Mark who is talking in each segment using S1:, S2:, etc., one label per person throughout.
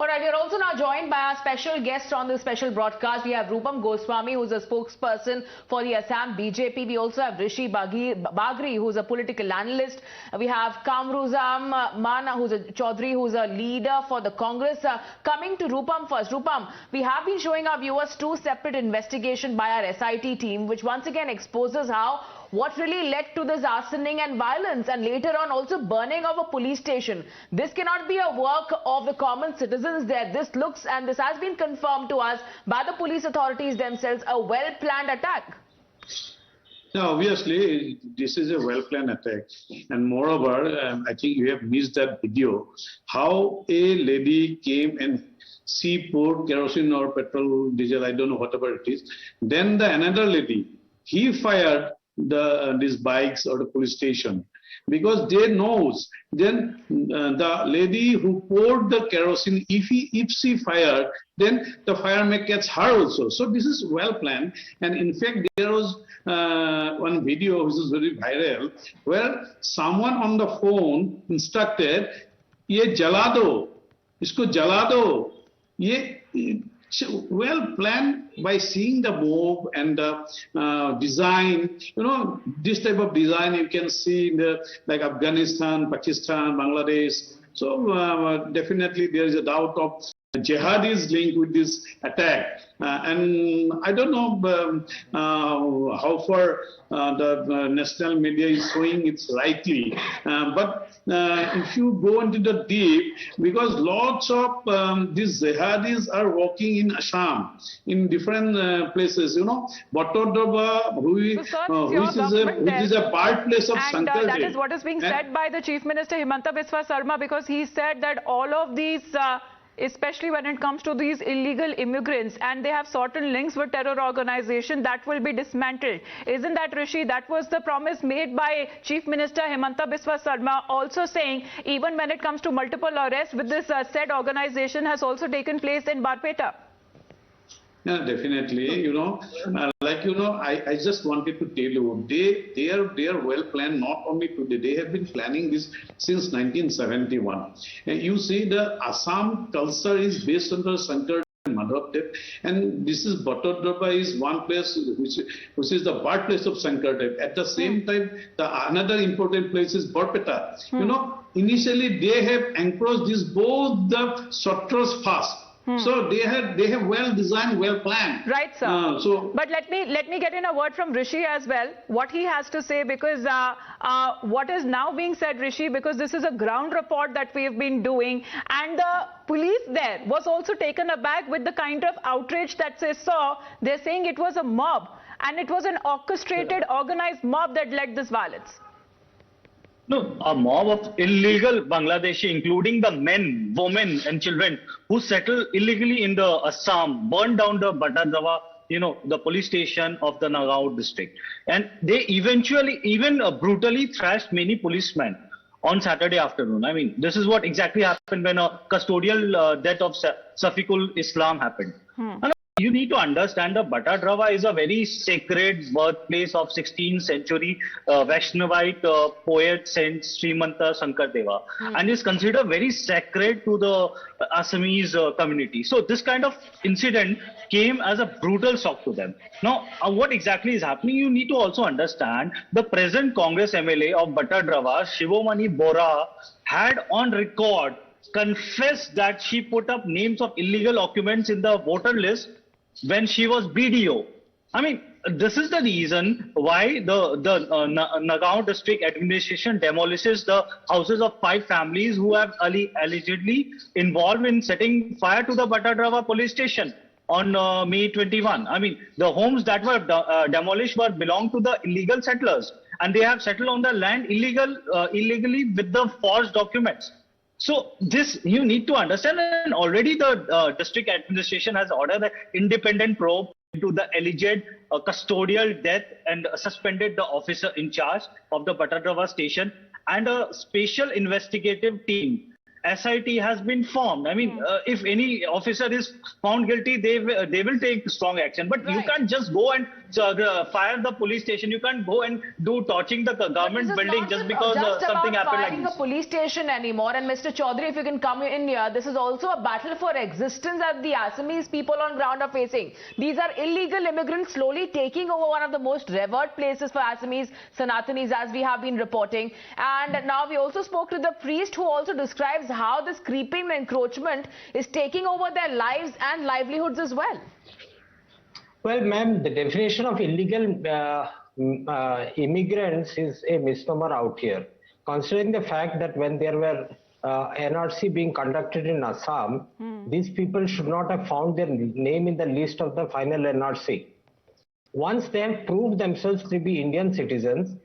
S1: All right, we are also now joined by our special guest on this special broadcast. We have Rupam Goswami, who's a spokesperson for the Assam BJP. We also have Rishi Bagri, who's a political analyst. We have Kamruzam Mana, who's a Chaudhary, who's a leader for the Congress. Coming to Rupam first. Rupam, we have been showing our viewers two separate investigations by our SIT team, which once again exposes what really led to this arsoning and violence, and later on also burning of a police station. This cannot be a work of the common citizens there. This looks, and this has been confirmed to us by the police authorities themselves, a well-planned attack.
S2: Now, obviously, this is a well-planned attack. And moreover, I think you have missed that video, how a lady came and she poured kerosene or petrol, diesel, I don't know, whatever it is. Then another lady, he fired these bikes or the police station, because they knows then the lady who poured the kerosene, if she fired, then the fire may catch her also. So this is well planned. And in fact, there was one video which is very viral, where someone on the phone instructed, "Ye jala do, isko jala do." Well planned by seeing the mob and the design. You know, this type of design you can see in like Afghanistan, Pakistan, Bangladesh. So definitely there is a doubt of Jihadi's link with this attack. And I don't know how far the national media is showing it's rightly. But if you go into the deep, because lots of these jihadis are working in Assam, in different places, you know, Batadrava, which is a birthplace of Shankar.
S1: And that is what is being said by the Chief Minister Himanta Biswa Sarma, because he said that all of these especially when it comes to these illegal immigrants, and they have certain links with terror organization, that will be dismantled. Isn't that, Rishi? That was the promise made by Chief Minister Himanta Biswa Sarma, also saying even when it comes to multiple arrests with this said organization has also taken place in Barpeta.
S2: Yeah, definitely. You know, I just wanted to tell you, they are well planned. Not only today, they have been planning this since 1971. And you see, the Assam culture is based on the Shankar and Madhavdev, and this is Batadrava is one place which is the birthplace of Shankardev. At the same time, another important place is Barpeta. You know, initially they have encroached both the structures first. So they have well designed, well planned.
S1: Right, sir. But let me get in a word from Rishi as well, what he has to say, because what is now being said, Rishi, because this is a ground report that we have been doing, and the police there was also taken aback with the kind of outrage that they saw. They're saying it was a mob, and it was an orchestrated, organized mob that led this violence.
S3: No, a mob of illegal Bangladeshi, including the men, women and children who settled illegally in the Assam, burned down the Batadrava, the police station of the Nagaon district. And they eventually even brutally thrashed many policemen on Saturday afternoon. I mean, this is what exactly happened when a custodial death of Safiqul Islam happened. You need to understand that Batadrava is a very sacred birthplace of 16th century Vaishnavite poet Saint Srimanta Shankardeva, and is considered very sacred to the Assamese community. So this kind of incident came as a brutal shock to them. Now, what exactly is happening? You need to also understand the present Congress MLA of Batadrava, Shivomani Bora, had on record confessed that she put up names of illegal occupants in the voter list when she was BDO. I mean, this is the reason why the Nagaon district administration demolishes the houses of 5 families who have allegedly involved in setting fire to the Batadrava police station on May 21. I mean, the homes that were demolished belonged to the illegal settlers, and they have settled on the land illegally with the forged documents. So this you need to understand, and already the district administration has ordered an independent probe into the alleged custodial death and suspended the officer in charge of the Batadrava station, and a special investigative team SIT has been formed. I mean, if any officer is found guilty, they will take strong action. But you can't just go and fire the police station. You can't go and do torching the government building just because something happened like this.
S1: A police station anymore. And Mr. Chaudhary, if you can come in here, this is also a battle for existence that the Assamese people on ground are facing. These are illegal immigrants slowly taking over one of the most revered places for Assamese Sanatanis, as we have been reporting. And now we also spoke to the priest, who also describes how this creeping encroachment is taking over their lives and livelihoods as well.
S4: Well, ma'am, the definition of illegal immigrants is a misnomer out here. Considering the fact that when there were NRC being conducted in Assam, these people should not have found their name in the list of the final NRC. Once they have proved themselves to be Indian citizens,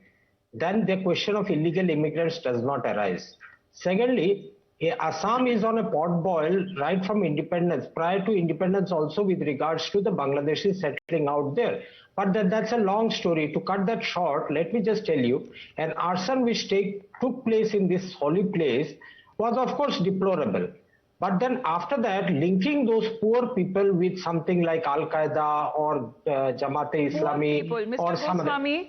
S4: then the question of illegal immigrants does not arise. Secondly, Assam is on a pot boil right from independence, prior to independence also, with regards to the Bangladeshis settling out there. But that's a long story. To cut that short, let me just tell you, an arson which took place in this holy place was of course deplorable. But then after that, linking those poor people with something like Al-Qaeda or Jamaat-e-Islami or some other...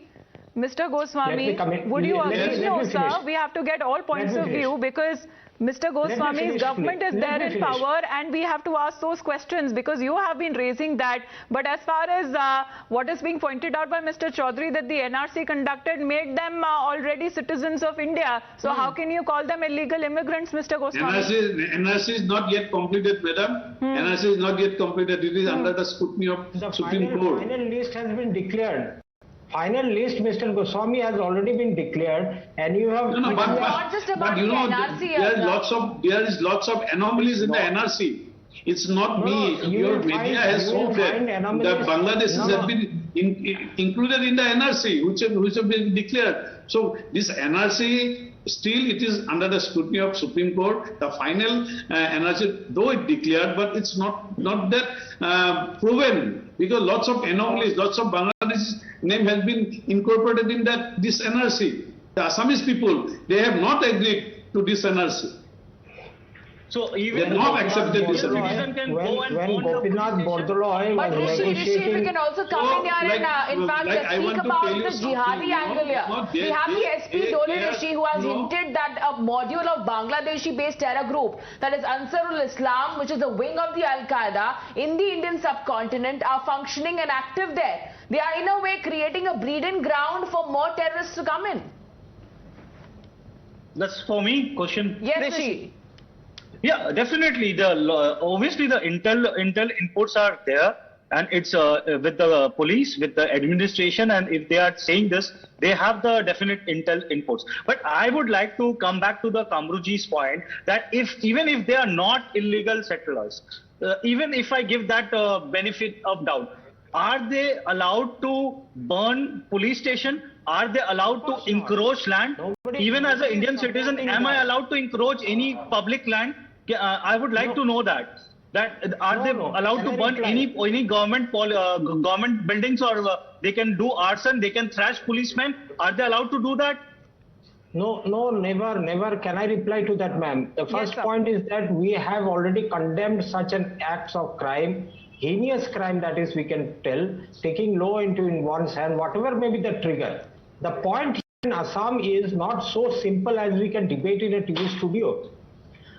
S5: Mr. Goswami, would you agree? No, sir, we have to get all points of view, because Mr. Goswami's government is there in power, and we have to ask those questions, because you have been raising that. But as far as what is being pointed out by Mr. Chaudhary, that the NRC conducted made them already citizens of India. So how can you call them illegal immigrants, Mr. Goswami?
S2: NRC is not yet completed, madam. NRC is not yet completed. It is under the scrutiny of Supreme Court.
S4: The final list has been declared. Final list, Mr. Goswami, has already been declared, and you have...
S2: No,
S1: not just about the NRC.
S2: There is lots of anomalies in the NRC. It's not me. Your media has proved that Bangladeshis have been included in the NRC, which have been declared. So this NRC, still it is under the scrutiny of Supreme Court. The final NRC, though it declared, but it's not that proven, because lots of anomalies, lots of Bangladeshis name has been incorporated in this NRC. The Assamese people, they have not agreed to this NRC.
S3: So even
S2: they have not accepted this
S3: NRC.
S4: When Gopinath Bordoloi was
S1: Rishi, if we can also come in here and in fact speak about the jihadi angle here. We have the SP Dole Rishi, who has hinted that a module of Bangladeshi-based terror group, that is Ansarul Islam, which is a wing of the Al-Qaeda in the Indian subcontinent, are functioning and active there. They are in a way creating a breeding ground for more terrorists to come in.
S3: That's for me, question.
S1: Yes, Rishi.
S3: Yeah, definitely. Obviously the intel inputs are there, and it's with the police, with the administration, and if they are saying this, they have the definite intel inputs. But I would like to come back to the Kamruji's point that even if they are not illegal settlers, even if I give that benefit of doubt, are they allowed to burn police station? Are they allowed to encroach land? Even as an Indian citizen, am I allowed to encroach any public land? I would like to know that. Are they allowed to burn any government buildings, or they can do arson, they can thrash policemen? Are they allowed to do that?
S4: No, never. Can I reply to that, ma'am? The first point is that we have already condemned such an acts of crime, heinous crime, that is, we can tell, taking law into one's hand, whatever may be the trigger. The point in Assam is not so simple as we can debate in a TV studio.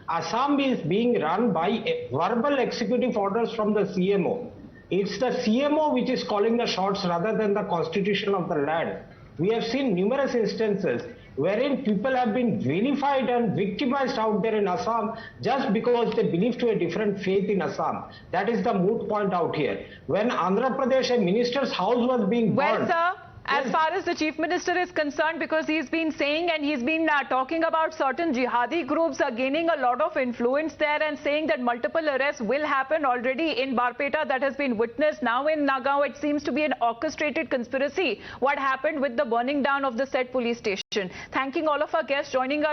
S4: Assam is being run by verbal executive orders from the CMO. It's the CMO which is calling the shots rather than the constitution of the land. We have seen numerous instances wherein people have been vilified and victimized out there in Assam just because they believe to a different faith in Assam. That is the moot point out here. When Andhra Pradesh, a minister's house was being burned...
S5: Well, sir, as far as the Chief Minister is concerned, because he's been saying and he's been talking about certain jihadi groups gaining a lot of influence there, and saying that multiple arrests will happen already in Barpeta, that has been witnessed. Now in Nagaon, it seems to be an orchestrated conspiracy, what happened with the burning down of the said police station. Thanking all of our guests joining us.